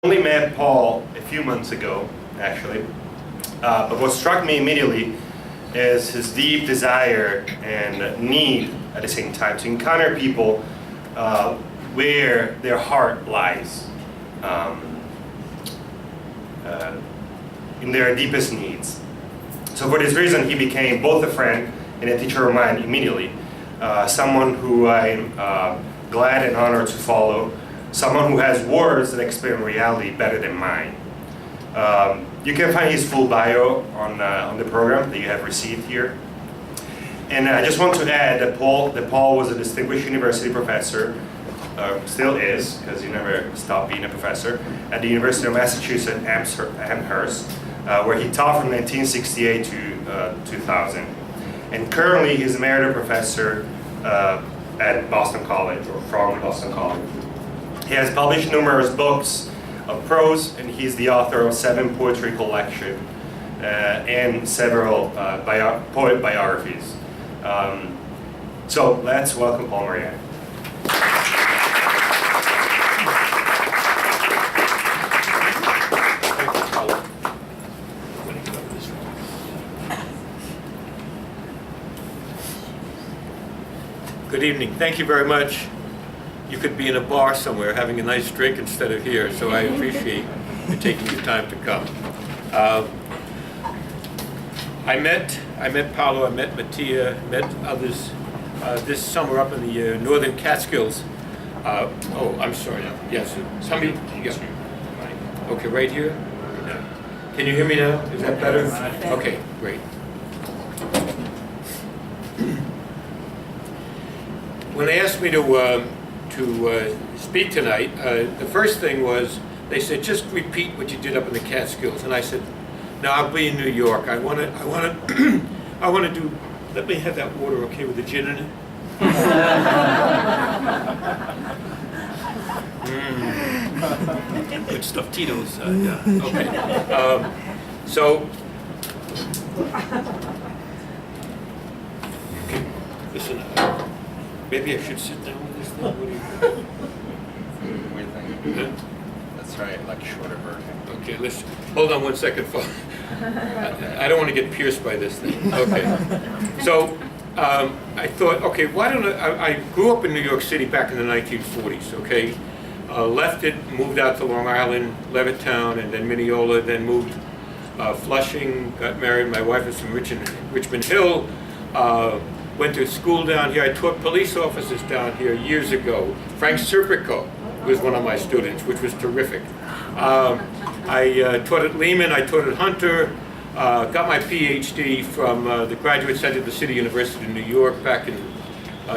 Only met Paul a few months ago, actually, but what struck me immediately is his deep desire and need at the same time to encounter people where their heart lies, in their deepest needs. So for this reason, he became both a friend and a teacher of mine immediately, someone who I'm glad and honored to follow, someone who has words that explain reality better than mine. You can find his full bio on the program that you have received here. And I just want to add that Paul was a distinguished university professor, still is, because he never stopped being a professor, at the University of Massachusetts Amherst, where he taught from 1968 to 2000. And currently he's a emeritus professor at Boston College, or from Boston College. He has published numerous books of prose, and he's the author of 7 poetry collections and several poet biographies. So let's welcome Paul Mariani. Good evening. Thank you very much. You could be in a bar somewhere having a nice drink instead of here, so I appreciate you taking your time to come. I met Paolo, I met Mattia, met others this summer up in the northern Catskills. Oh, I'm sorry. Yes, somebody. Yeah. Okay, right here. Yeah. Can you hear me now? Is that better? Okay, great. When they asked me to speak tonight, the first thing was they said, just repeat what you did up in the Catskills, and I said, no, I'll be in New York. I want to do. Let me have that water, okay, with the gin in it. Good stuff, Tito's. Yeah. Okay. So. Okay. Listen. Maybe I should sit down with this thing. What do you think? That's right, like shorter version. Okay, listen. Hold on one second, folks. I don't want to get pierced by this thing. Okay. So I thought, okay, why don't I grew up in New York City back in the 1940s, okay? Left it, moved out to Long Island, Levittown, and then Mineola, then moved Flushing, got married. My wife is from Richmond Hill. Went to school down here. I taught police officers down here years ago. Frank Serpico was one of my students, which was terrific. I taught at Lehman, I taught at Hunter, got my PhD from the Graduate Center at the City University of New York back in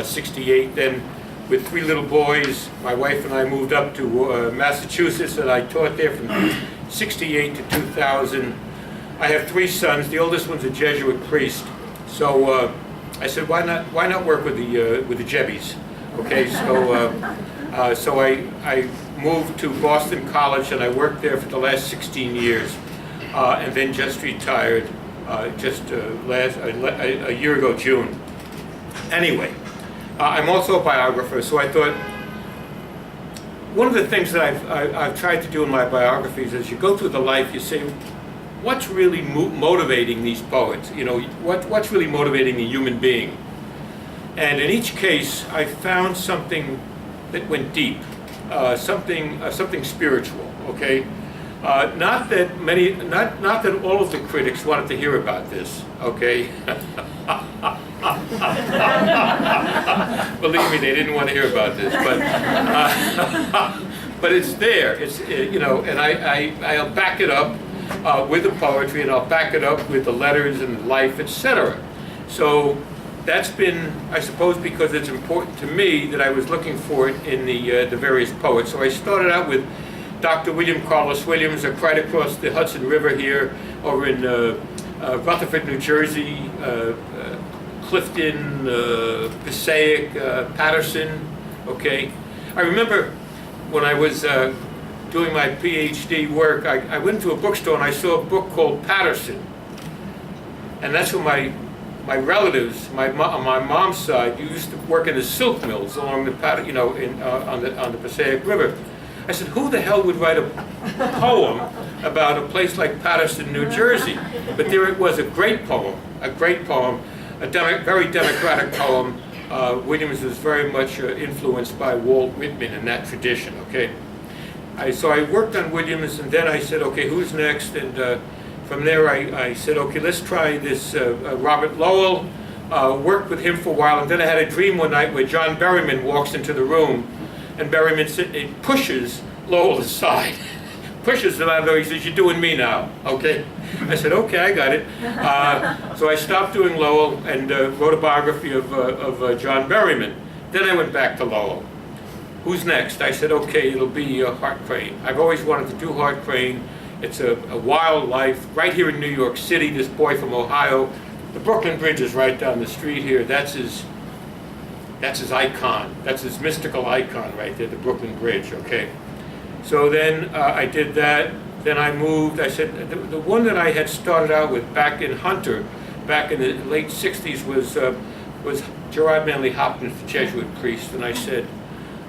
'68. Then with 3 little boys, my wife and I moved up to Massachusetts, and I taught there from '68 to 2000. I have 3 sons. The oldest one's a Jesuit priest. So I said, why not work with the Jebbies? Okay, so I moved to Boston College, and I worked there for the last 16 years, and then just retired a year ago, June. Anyway, I'm also a biographer, so I thought one of the things that I've tried to do in my biographies is you go through the life, you say, what's really motivating these poets? You know, what's really motivating a human being? And in each case, I found something that went deep, something spiritual. Okay, not that all of the critics wanted to hear about this. Okay, believe me, they didn't want to hear about this, but it's there. It's you know, and I'll back it up. With the poetry, and I'll back it up with the letters and life, etc. So that's been, I suppose, because it's important to me that I was looking for it in the various poets. So I started out with Dr. William Carlos Williams, right across the Hudson River here, over in Rutherford, New Jersey, Clifton, Passaic, Patterson. Okay, I remember when I was doing my PhD work, I went to a bookstore and I saw a book called Patterson, and that's where my relatives, on my mom's side, used to work in the silk mills along the on the Passaic River. I said, who the hell would write a poem about a place like Paterson, New Jersey? But there it was, a great poem, a very democratic poem. Williams was very much influenced by Walt Whitman in that tradition, okay? So I worked on Williams, and then I said, okay, who's next? And from there I said, okay, let's try this Robert Lowell. Worked with him for a while, and then I had a dream one night where John Berryman walks into the room, and Berryman pushes Lowell aside. Pushes him out of there. He says, "You're doing me now, okay?" I said, "Okay, I got it." So I stopped doing Lowell and wrote a biography of John Berryman. Then I went back to Lowell. Who's next? I said, okay, it'll be Hart Crane. I've always wanted to do Hart Crane. It's a wild life right here in New York City. This boy from Ohio. The Brooklyn Bridge is right down the street here. That's his icon. That's his mystical icon right there, the Brooklyn Bridge, okay? So then I did that. Then I moved. I said, the one that I had started out with back in Hunter, back in the late 60s, was Gerard Manley Hopkins, the Jesuit priest. And I said,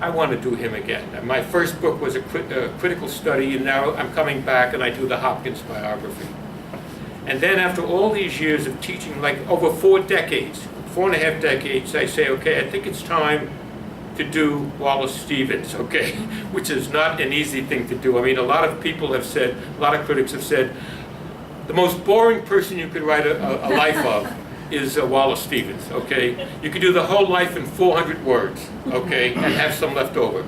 I want to do him again. And my first book was a critical study, and now I'm coming back and I do the Hopkins biography. And then after all these years of teaching, like over 4 decades, 4.5 decades, I say, okay, I think it's time to do Wallace Stevens, okay? Which is not an easy thing to do. I mean, a lot of people have said, a lot of critics have said, the most boring person you could write a life of is Wallace Stevens, okay? You could do the whole life in 400 words, okay, and have some left over.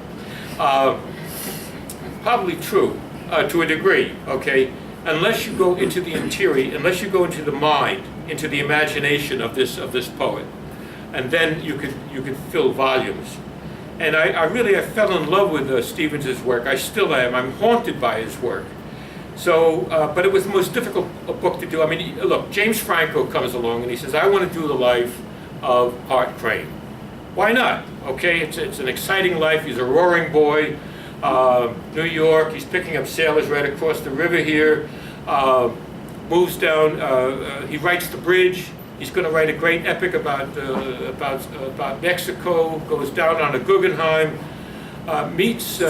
Probably true, to a degree, okay? Unless you go into the interior, unless you go into the mind, into the imagination of this poet, and then you could fill volumes. And I fell in love with Stevens's work. I still am. I'm haunted by his work. So, but it was the most difficult book to do. I mean, look, James Franco comes along and he says, I want to do the life of Hart Crane. Why not? Okay, it's an exciting life. He's a roaring boy. New York, he's picking up sailors right across the river here, moves down, he writes The Bridge. He's going to write a great epic about Mexico, goes down on a Guggenheim, meets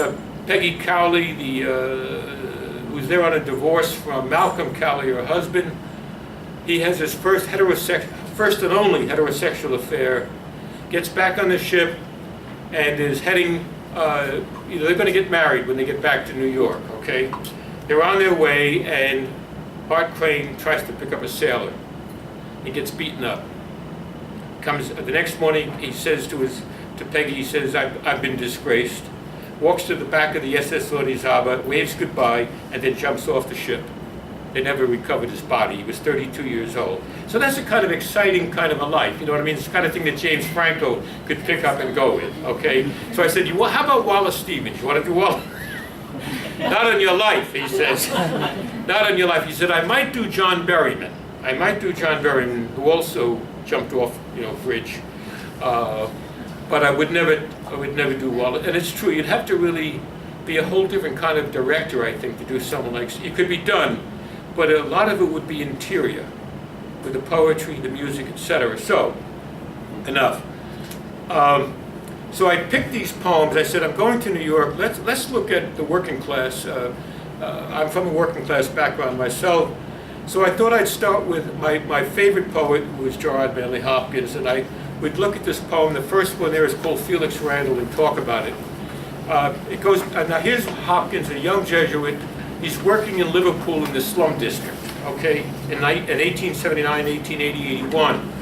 Peggy Cowley, who's there on a divorce from Malcolm Cowley, her husband. He has his first and only heterosexual affair, gets back on the ship, and is heading, they're going to get married when they get back to New York, okay? They're on their way, and Hart Crane tries to pick up a sailor. He gets beaten up. Comes the next morning, he says to Peggy, he says, I've been disgraced. Walks to the back of the SS Orizaba, waves goodbye, and then jumps off the ship. They never recovered his body. He was 32 years old. So that's a kind of exciting kind of a life. You know what I mean? It's the kind of thing that James Franco could pick up and go with, okay? So I said, well, how about Wallace Stevens? You want to do Wallace? Not on your life, he says. Not on your life. He said, I might do John Berryman. I might do John Berryman, who also jumped off, bridge. But I would never do Wallace. And it's true, you'd have to really be a whole different kind of director, I think, to do someone like, it could be done, but a lot of it would be interior, with the poetry, the music, etc. So, enough. So I picked these poems. I said, I'm going to New York. Let's look at the working class. I'm from a working class background myself. So I thought I'd start with my favorite poet, who was Gerard Manley Hopkins, and I would look at this poem. The first one there is called Felix Randall, and talk about it. It goes, now here's Hopkins, a young Jesuit. He's working in Liverpool in the slum district, okay, in 1879, 1880, 81.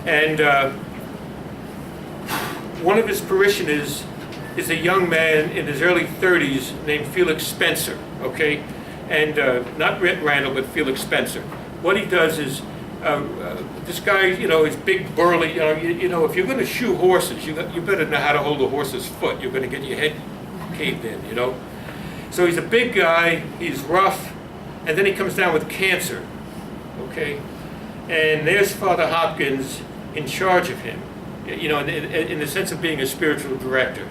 And one of his parishioners is a young man in his early 30s named Felix Spencer, okay? And not Randall, but Felix Spencer. What he does is, this guy, is big, burly. If you're going to shoe horses, you better know how to hold a horse's foot. You're going to get your head caved in, So he's a big guy. He's rough, and then he comes down with cancer. Okay, and there's Father Hopkins in charge of him. In the sense of being a spiritual director.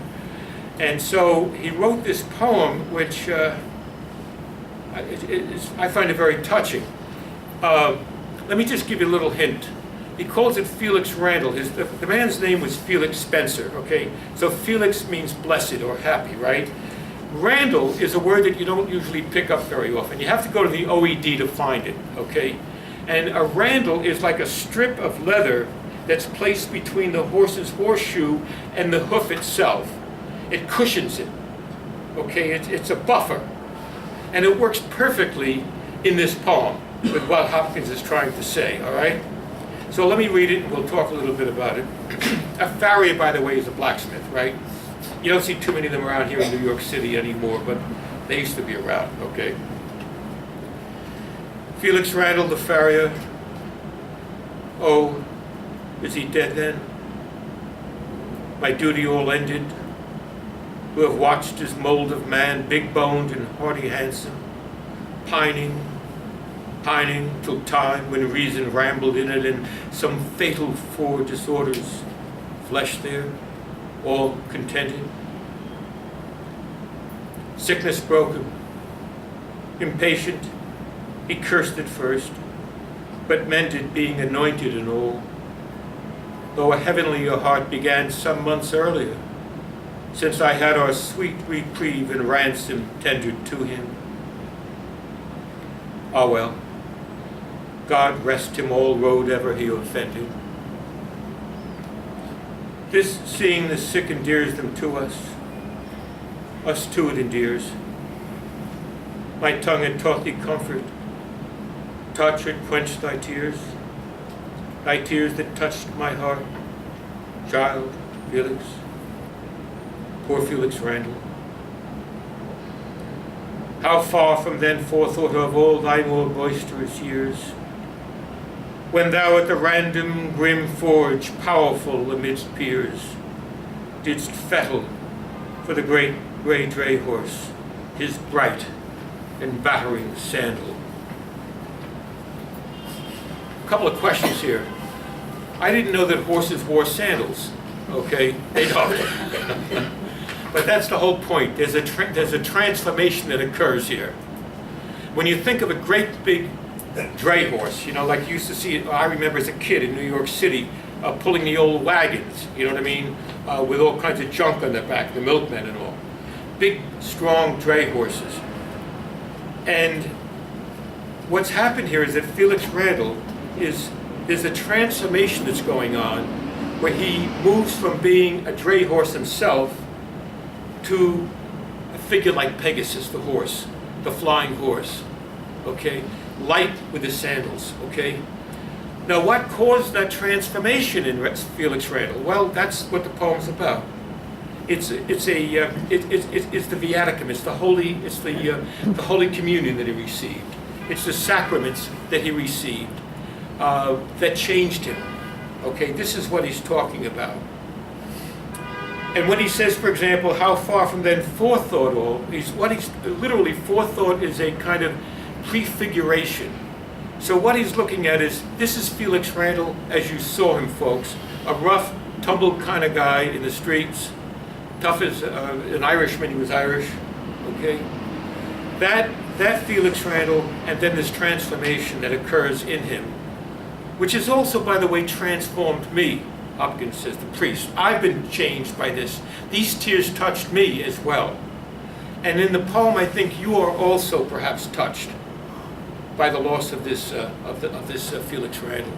And so he wrote this poem, which I find it very touching. Let me just give you a little hint. He calls it Felix Randall. The man's name was Felix Spencer, okay? So Felix means blessed or happy, right? Randall is a word that you don't usually pick up very often. You have to go to the OED to find it, okay? And a randle is like a strip of leather that's placed between the horse's horseshoe and the hoof itself. It cushions it, okay? It's a buffer. And it works perfectly in this poem with what Hopkins is trying to say, all right? So let me read it and we'll talk a little bit about it. A farrier, by the way, is a blacksmith, right? You don't see too many of them around here in New York City anymore, but they used to be around, okay? Felix Randall, the farrier. Oh, is he dead then? My duty all ended, who have watched his mold of man, big-boned and hearty handsome, pining till time when reason rambled in it and some fatal four disorders, flesh there, all contented. Sickness broke him. Impatient, he cursed at first, but mended, being anointed and all. Though a heavenlier heart began some months earlier, since I had our sweet reprieve and ransom tendered to him. Ah well, God rest him all road ever he offended. This seeing the sick endears them to us too it endears. My tongue had taught thee comfort, touch had quenched thy tears that touched my heart, child, Felix, poor Felix Randall. How far from then forethought of all thy more boisterous years, when thou at the random grim forge, powerful amidst peers, didst fettle for the great grey dray horse, his bright and battering sandal. A couple of questions here. I didn't know that horses wore sandals, okay? They don't. But that's the whole point. There's a transformation that occurs here. When you think of a great big dray horse, you know, like you used to see it, I remember as a kid in New York City, pulling the old wagons, you know what I mean, with all kinds of junk on their back, the milkmen and all. Big, strong dray horses. And what's happened here is that Felix Randall there's a transformation that's going on where he moves from being a dray horse himself to a figure like Pegasus, the horse, the flying horse, okay? Light with the sandals, okay? Now, what caused that transformation in Felix Randall? Well, that's what the poem's about. It's the viaticum. It's the Holy Communion that he received. It's the sacraments that he received that changed him. Okay, this is what he's talking about. And when he says, for example, how far from then forethought all, literally forethought is a kind of prefiguration. So what he's looking at is, this is Felix Randall as you saw him, folks, a rough, tumbled kind of guy in the streets, tough as an Irishman. He was Irish, okay? That Felix Randall, and then this transformation that occurs in him, which has also, by the way, transformed me. Hopkins says, the priest. I've been changed by this. These tears touched me as well. And in the poem, I think you are also perhaps touched by the loss of this Felix Randall.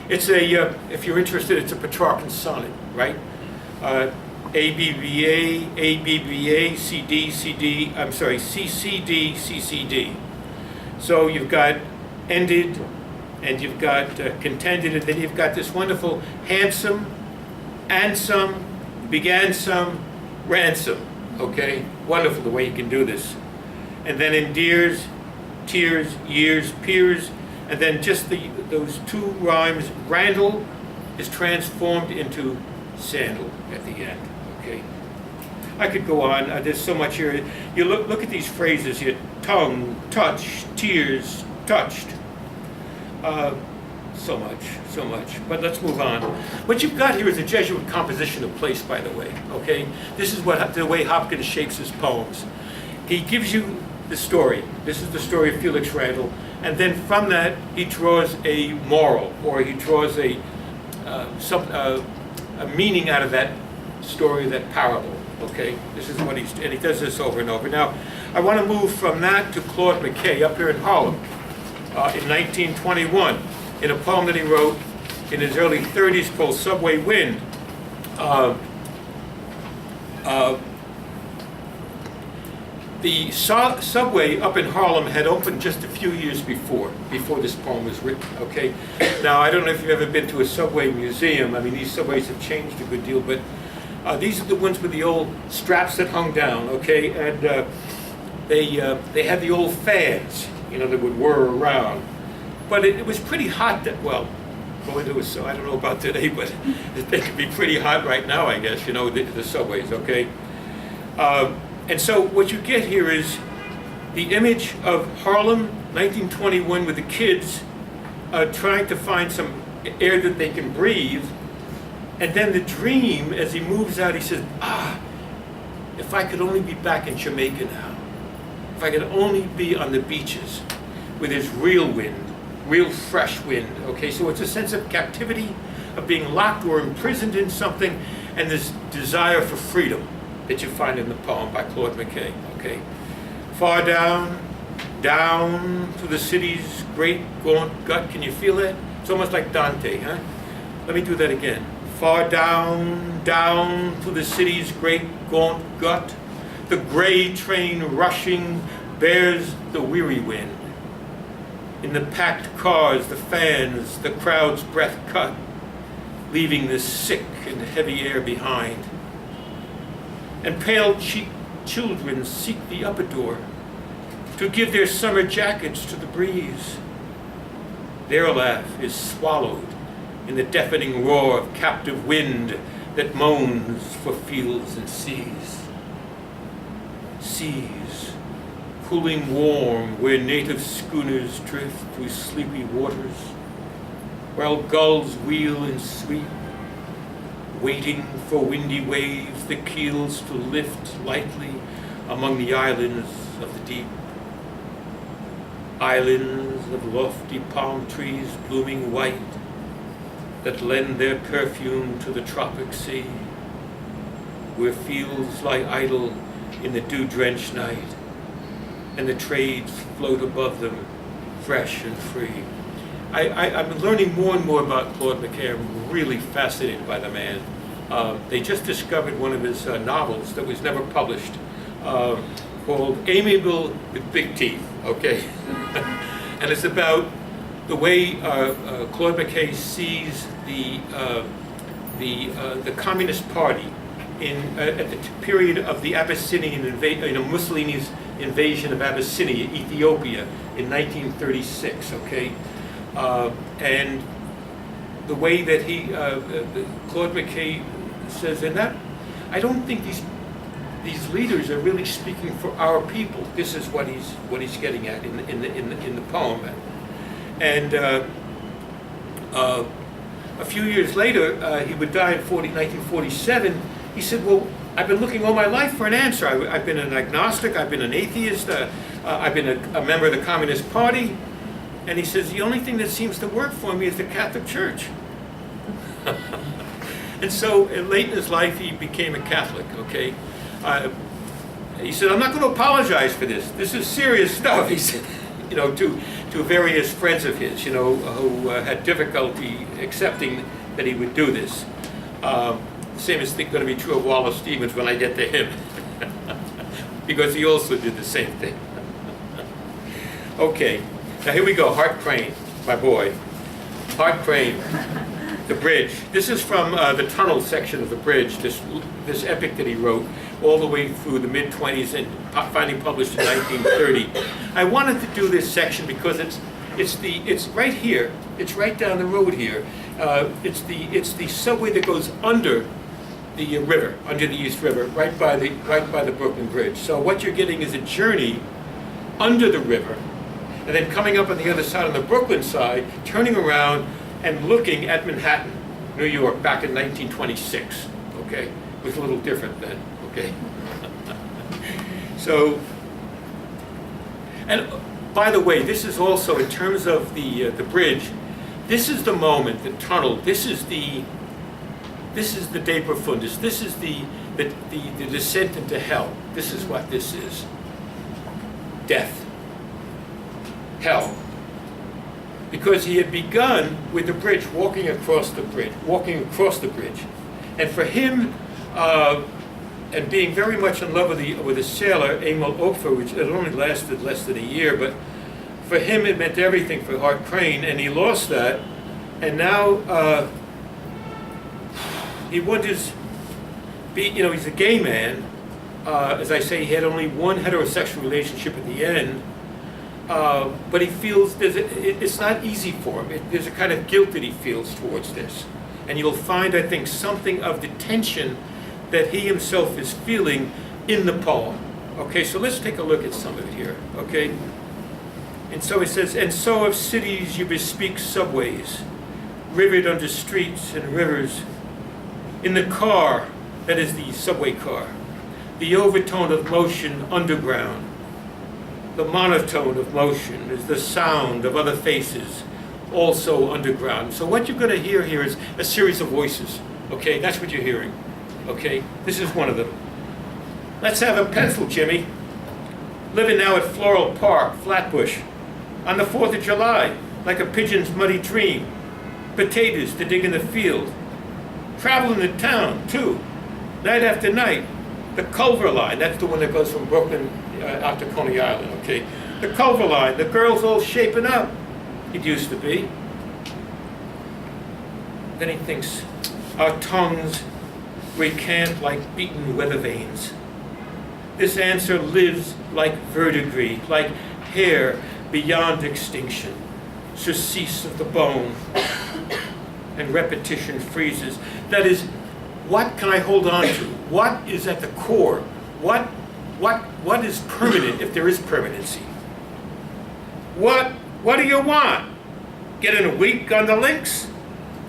It's if you're interested, it's a Petrarchan sonnet, right? ABBA, ABBA, CD, CD, I'm sorry, CCD, CCD. So you've got ended, and you've got contended, and then you've got this wonderful handsome, and some, began some, ransom, okay? Wonderful the way you can do this. And then endears, tears, years, peers, and then just those two rhymes, Randall is transformed into sandal at the end, okay? I could go on, there's so much here. You look at these phrases here, tongue, touch, tears, touched. So much, but let's move on. What you've got here is a Jesuit composition of place, by the way, okay? This is the way Hopkins shapes his poems. He gives you the story. This is the story of Felix Randall, and then from that he draws a moral, or he draws a meaning out of that story, that parable, okay? This is what and he does this over and over. Now, I want to move from that to Claude McKay up here in Harlem in 1921 in a poem that he wrote in his early 30s called Subway Wind. The subway up in Harlem had opened just a few years before this poem was written, okay? Now, I don't know if you've ever been to a subway museum. I mean, these subways have changed a good deal, but these are the ones with the old straps that hung down, okay? And they had the old fans, you know, that would whir around. But it was pretty hot well, going to so I don't know about today, but they could be pretty hot right now, I guess, you know, the subways, okay? And so what you get here is the image of Harlem, 1921, with the kids trying to find some air that they can breathe. And then the dream, as he moves out, he says, if I could only be back in Jamaica now. If I could only be on the beaches with his real wind, real fresh wind, okay? So it's a sense of captivity, of being locked or imprisoned in something, and this desire for freedom that you find in the poem by Claude McKay, okay? Far down, down to the city's great gaunt gut. Can you feel that? It's almost like Dante, huh? Let me do that again. Far down, down to the city's great gaunt gut. The gray train rushing bears the weary wind. In the packed cars, the fans, the crowd's breath cut, leaving the sick and heavy air behind. And pale-cheeked children seek the upper door to give their summer jackets to the breeze. Their laugh is swallowed in the deafening roar of captive wind that moans for fields and seas. Seas, cooling warm where native schooners drift through sleepy waters, while gulls wheel and sweep, waiting for windy waves, the keels to lift lightly among the islands of the deep. Islands of lofty palm trees blooming white that lend their perfume to the tropic sea, where fields lie idle in the dew-drenched night, and the trades float above them, fresh and free. I'm learning more and more about Claude McKay. I'm really fascinated by the man. They just discovered one of his novels that was never published, called Amiable with Big Teeth, okay? And it's about the way Claude McKay sees the Communist Party at the period of the Abyssinian Mussolini's invasion of Abyssinia, Ethiopia, in 1936, okay? And the way that Claude McKay says, and that, I don't think these leaders are really speaking for our people. This is what he's getting at in the poem. And a few years later, he would die in 1947. He said, well, I've been looking all my life for an answer. I've been an agnostic, I've been an atheist, I've been a member of the Communist Party. And he says, the only thing that seems to work for me is the Catholic Church. And so late in his life, he became a Catholic, okay? He said, I'm not going to apologize for this. This is serious stuff, he said, you know, to various friends of his, you know, who had difficulty accepting that he would do this. The same is going to be true of Wallace Stevens when I get to him, because he also did the same thing. Okay, now here we go, Hart Crane, my boy. Hart Crane, The Bridge. This is from the tunnel section of The Bridge, this epic that he wrote all the way through the mid-20s and finally published in 1930. I wanted to do this section because it's right here, it's right down the road here. It's the subway that goes under the river, under the East River, right by the Brooklyn Bridge. So what you're getting is a journey under the river, and then coming up on the other side, on the Brooklyn side, turning around and looking at Manhattan, New York, back in 1926. Okay, it was a little different then. Okay. So, and by the way, this is also in terms of the bridge. This is the moment, the tunnel. This is the de profundis. This is the the descent into hell. This is what this is. Death. Hell. Because he had begun with the bridge, walking across the bridge. And for him, and being very much in love with a sailor, Emil Ofer, which had only lasted less than a year, but for him it meant everything for Hart Crane, and he lost that, and now he wonders, he's a gay man. As I say, he had only one heterosexual relationship at the end, but he feels it's not easy for him. There's a kind of guilt that he feels towards this. And you'll find, I think, something of the tension that he himself is feeling in the poem. Okay, so let's take a look at some of it here, okay? And so he says, and so of cities you bespeak subways, rivered under streets and rivers. In the car, that is the subway car, the overtone of motion underground. The monotone of motion is the sound of other faces, also underground. So what you're going to hear here is a series of voices, okay? That's what you're hearing, okay? This is one of them. Let's have a pencil, Jimmy. Living now at Floral Park, Flatbush, on the 4th of July, like a pigeon's muddy dream. Potatoes to dig in the field. Traveling to town, too, night after night. The Culver Line, that's the one that goes from Brooklyn out to Coney Island, okay? The Culver Line, the girls all shaping up. It used to be. Then he thinks, our tongues recant like beaten weather vanes. This answer lives like verdigris, like hair beyond extinction, surcease of the bone, and repetition freezes. That is, what can I hold on to? What is at the core? What is permanent, if there is permanency? What do you want? Get in a week on the links?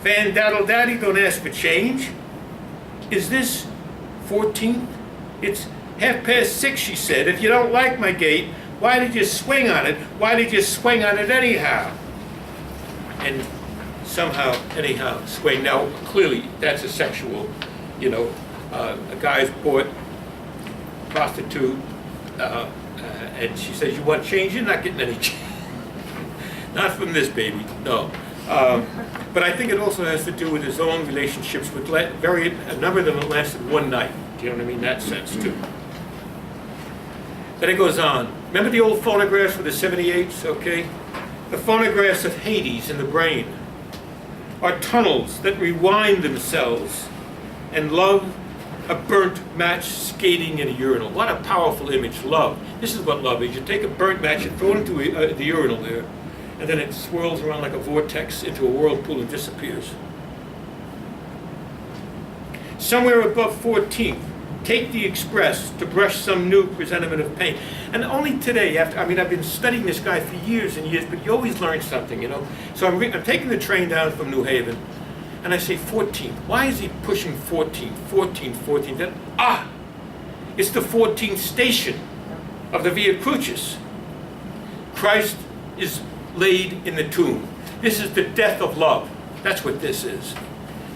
Van Daddle Daddy, don't ask for change. Is this 14th? It's 6:30, she said. If you don't like my gait, why did you swing on it? Why did you swing on it anyhow? And somehow, anyhow, swing. Now, clearly, that's a sexual, a guy's bought prostitute, and she says, you want change? You're not getting any change. Not from this baby, no. But I think it also has to do with his own relationships with a number of them that lasted one night. Do you know what I mean? That sense, too. Then it goes on. Remember the old phonographs for the 78s, okay? The phonographs of Hades in the brain are tunnels that rewind themselves, and love, a burnt match skating in a urinal. What a powerful image, love. This is what love is. You take a burnt match and throw it into the urinal there, and then it swirls around like a vortex into a whirlpool and disappears. Somewhere above 14th, take the express to brush some new presentiment of pain. And only today, I've been studying this guy for years and years, but you always learn something, So I'm taking the train down from New Haven, and I say 14th. Why is he pushing 14th, 14th, 14th? Then, it's the 14th station of the Via Crucis. Christ is laid in the tomb. This is the death of love. That's what this is.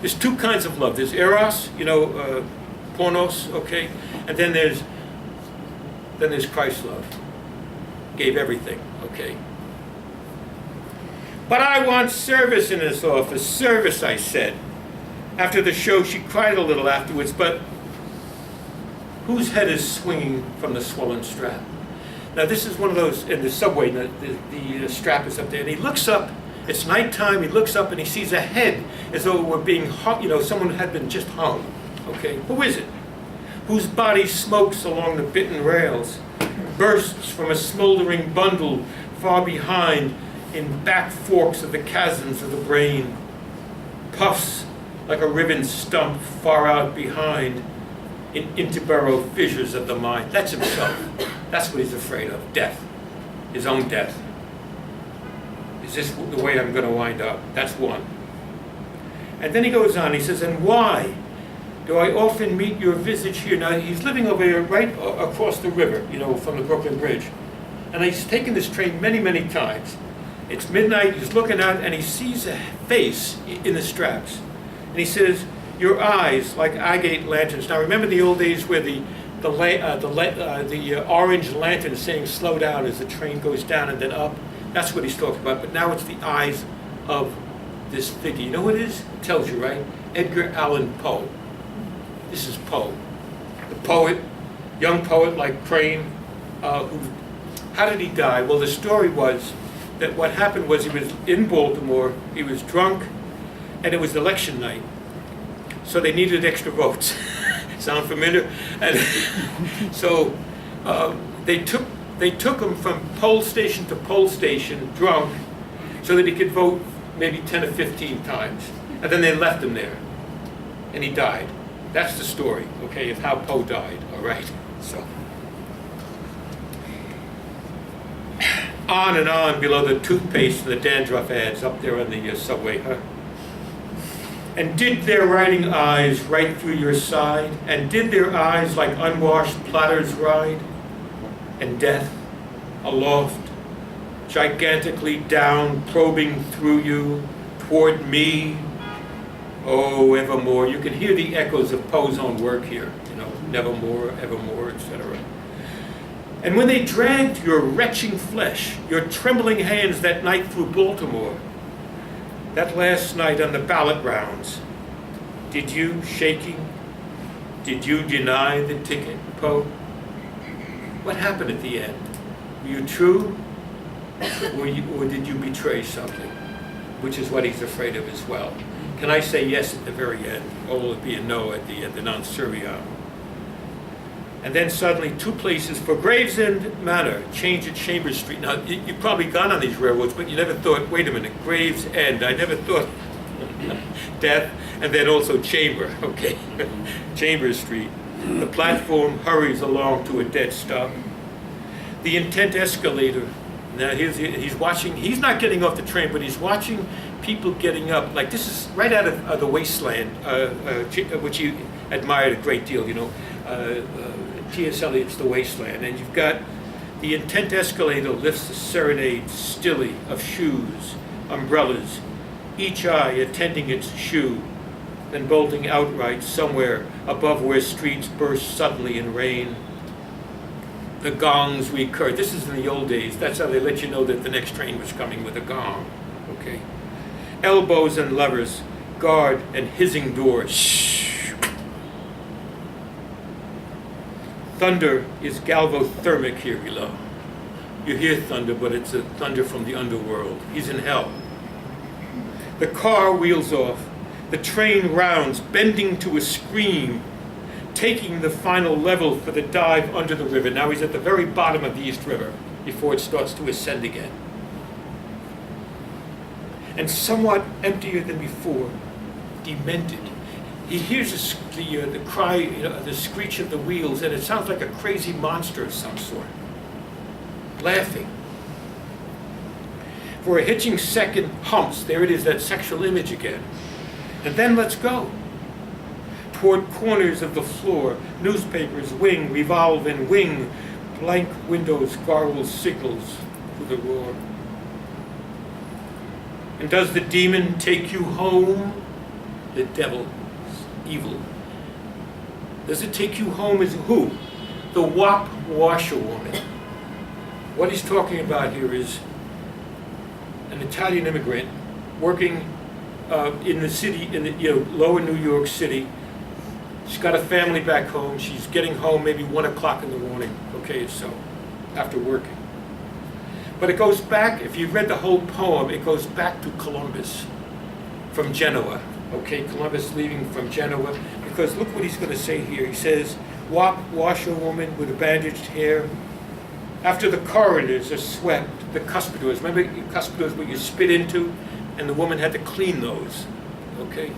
There's two kinds of love. There's eros, pornos, okay? And then there's Christ's love. Gave everything, okay? But I want service in this office. Service, I said. After the show, she cried a little afterwards, but whose head is swinging from the swollen strap? Now, this is one of those, in the subway, the strap is up there, and he looks up, it's nighttime, he looks up and he sees a head as though it were being hung, someone had been just hung. Okay, who is it? Whose body smokes along the bitten rails, bursts from a smoldering bundle far behind in back forks of the chasms of the brain, puffs like a ribbon stump far out behind in interburrow fissures of the mind. That's himself. That's what he's afraid of, death, his own death. Is this the way I'm going to wind up? That's one. And then he goes on, he says, and why do I often meet your visage here? Now, he's living over here right across the river, from the Brooklyn Bridge. And he's taken this train many, many times. It's midnight, he's looking out, and he sees a face in the straps. And he says, Your eyes like agate lanterns. Now remember the old days where the orange lantern is saying slow down as the train goes down and then up? That's what he's talking about. But now it's the eyes of this figure. You know what it is? It tells you, right? Edgar Allan Poe. This is Poe. The poet, young poet like Crane, how did he die? Well, the story was that what happened was he was in Baltimore, he was drunk, and it was election night. So they needed extra votes. Sound familiar? And so they took him from poll station to poll station, drunk, so that he could vote maybe 10 or 15 times. And then they left him there, and he died. That's the story, okay, of how Poe died, all right? So, on and on below the toothpaste and the dandruff ads up there on the subway, huh? And did their writing eyes right through your side? And did their eyes like unwashed platters ride? And death, aloft, gigantically down, probing through you, toward me, oh, evermore. You can hear the echoes of Poe's own work here, you know, nevermore, evermore, etc. And when they dragged your retching flesh, your trembling hands that night through Baltimore, that last night on the ballot rounds, did you, shaking, did you deny the ticket, Poe? What happened at the end? Were you true, or did you betray something? Which is what he's afraid of as well. Can I say yes at the very end, or will it be a no at the end, the non seriam? And then suddenly, two places for Gravesend Manor changed at Chambers Street. Now, you've probably gone on these railroads, but you never thought, wait a minute, Gravesend. I never thought death, and then also Chamber, okay? Chambers Street. The platform hurries along to a dead stop. The intent escalator. Now, he's watching, he's not getting off the train, but he's watching people getting up. Like, this is right out of The Wasteland, which he admired a great deal, you know. T.S. Eliot's The Wasteland, and you've got the intent escalator lifts the serenade stilly of shoes, umbrellas, each eye attending its shoe, then bolting outright somewhere above where streets burst suddenly in rain. The gongs recur. This is in the old days. That's how they let you know that the next train was coming, with a gong. Okay. Elbows and levers, guard and hissing doors. Shh. Thunder is galvothermic here below. You hear thunder, but it's a thunder from the underworld. He's in hell. The car wheels off. The train rounds, bending to a scream, taking the final level for the dive under the river. Now he's at the very bottom of the East River before it starts to ascend again. And somewhat emptier than before, demented. He hears the cry, you know, the screech of the wheels, and it sounds like a crazy monster of some sort, laughing. For a hitching second humps, there it is, that sexual image again. And then let's go. Toward corners of the floor, newspapers wing, revolve and wing, blank windows gargle signals to the roar. And does the demon take you home? The devil. Evil. Does it take you home as who? The wop washerwoman. What he's talking about here is an Italian immigrant working in the city, in the lower New York City. She's got a family back home. She's getting home maybe 1 o'clock in the morning. Okay, so after working. But it goes back. If you've read the whole poem, it goes back to Columbus from Genoa. Okay, Columbus leaving from Genoa, because look what he's going to say here. He says, wop washerwoman with a bandaged hair. After the corridors are swept, the cuspidors, remember cuspidors where you spit into, and the woman had to clean those, okay?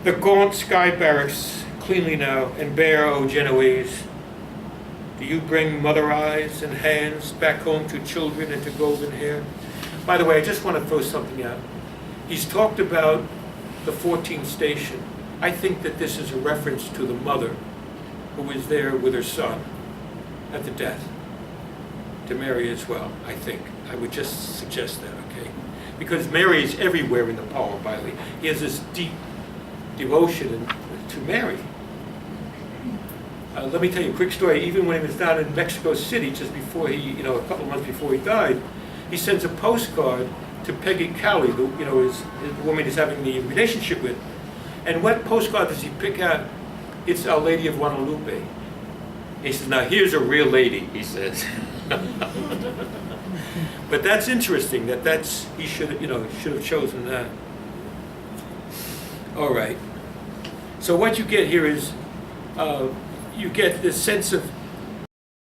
The gaunt sky barracks, cleanly now, and bare, O Genoese. Do you bring mother eyes and hands back home to children and to golden hair? By the way, I just want to throw something out. He's talked about the 14th station. I think that this is a reference to the mother who was there with her son at the death, to Mary as well, I think. I would just suggest that, okay? Because Mary is everywhere in the poem, by the way. He has this deep devotion to Mary. Let me tell you a quick story. Even when he was down in Mexico City, just before he, a couple of months before he died, he sends a postcard to Peggy Cowley, his woman he's having the relationship with. And what postcard does he pick out? It's Our Lady of Guadalupe. He says, now here's a real lady, he says. But that's interesting, he should have chosen that. All right. So what you get here is, you get this sense of